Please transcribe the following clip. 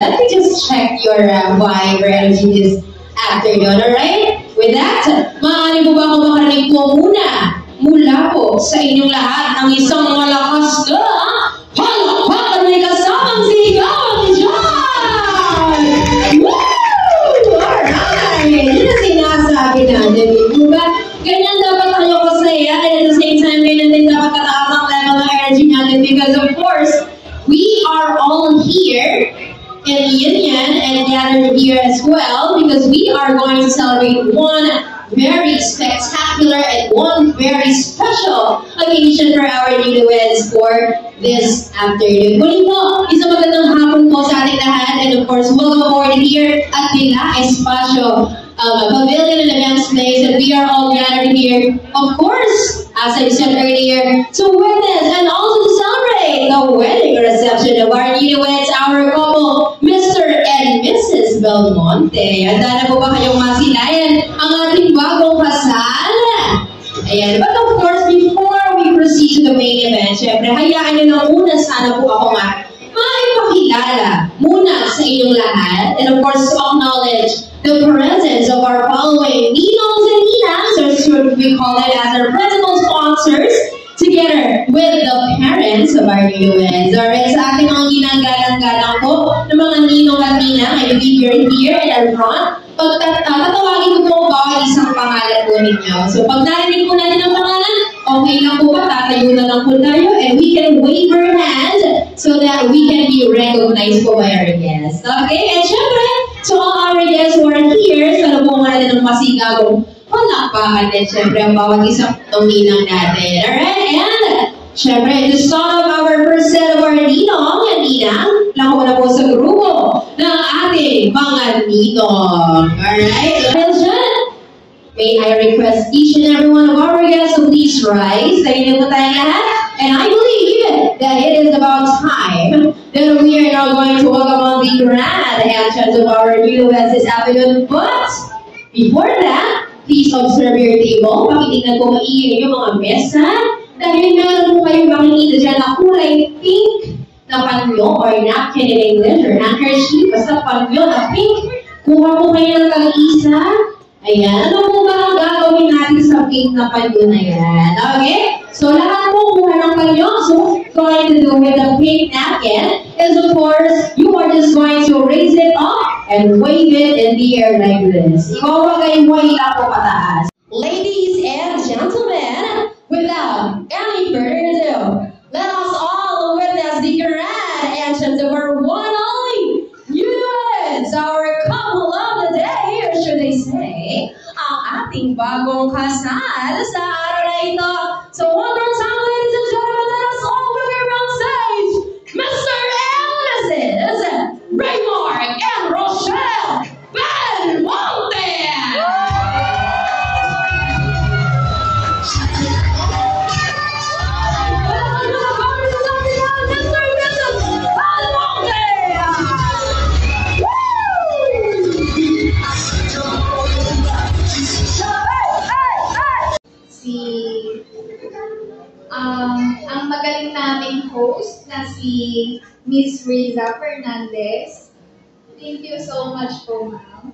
Let me just check your vibe or energy this afternoon, alright? With that, maaari po ba akong makarinig po mula po sa inyong lahat ng isang malakas na palakpakan may kasamang sigaw dyan! Woo! Alright! Yun ang sinasabi natin, diba? Ganyan dapat tayo kasaya, and at the same time, ganyan din dapat kataas ang level ng energy natin because of course, we are all here in union and gathered here as well because we are going to celebrate one very spectacular and one very special occasion for our newlyweds for this afternoon. Muli po, isang magandang hapon po sa ating lahat, and of course, welcome aboard here at Villa Espacio Pavilion and Events Place, and we are all gathered here, of course, as I said earlier, to witness and also to celebrate the wedding reception of our newlyweds, our couple, Mr. and Mrs. Belmonte. Handa na po ba kayong masilayan ang ating bagong kasal? Ayan. But of course, before we proceed to the main event, syempre, hayaan nyo na muna sana po ako nga maipakilala muna sa inyong lahat, and of course, to acknowledge the presence of our following ninongs and ninangs, or should we call it as our principal sponsors, together with the parents of our newlyweds. Alright, sa ating mga ginagalang-galang po ng mga ninong at ninang, I believe you're here in our front. Tatawagin ko po bawat isang pangalan po ninyo. So pag narinig po natin ang pangalan, okay lang po ba? Tatayo na lang po tayo and we can wave our hands so that we can be recognized po by our guests. Okay? And syempre, to all our guests who are here, sana po nga natin ng masigabong palakpakan din syempre ang bawat isang ninang natin. Alright? And syempre, to start off our first set of our ninong and ninang, lako na po sa grupo ng ating mga ninong. Alright? Attention! May I request each and every one of our guests to please rise. Tayo po tayong lahat. And I believe that it is about time that we are now going to welcome on the grand entrance of our newlyweds this afternoon. But before that, please observe your table. Pakitingnan po maigi yung mga mesa. Dahil meron po kayong makikita dyan na kulay pink na panyo or napkin in English or handkerchief. Basta panyo na pink. Kuha po kayo ng tag-isa. Ayan. Ano po ba ang gagawin natin sa pink na panyo na yan? Okay? So lahat po kuha ng panyo. So going to do with the pink napkin is of course, you are just going to raise it up and wave it in the air like this. Ikaw kayo mo lang po pataas. Ladies and gentlemen, without any further ado, let us all witness the grand entrance of our one only newlyweds, our couple of the day, or should I say, ang ating bagong kasal sa araw na ito. So one more time, ladies and gentlemen, let us all welcome on stage, Mr. and Mrs. Raymar and Rochelle Belmonte! Ang magaling naming host na si Miss Riza Fernandez. Thank you so much po, ma'am.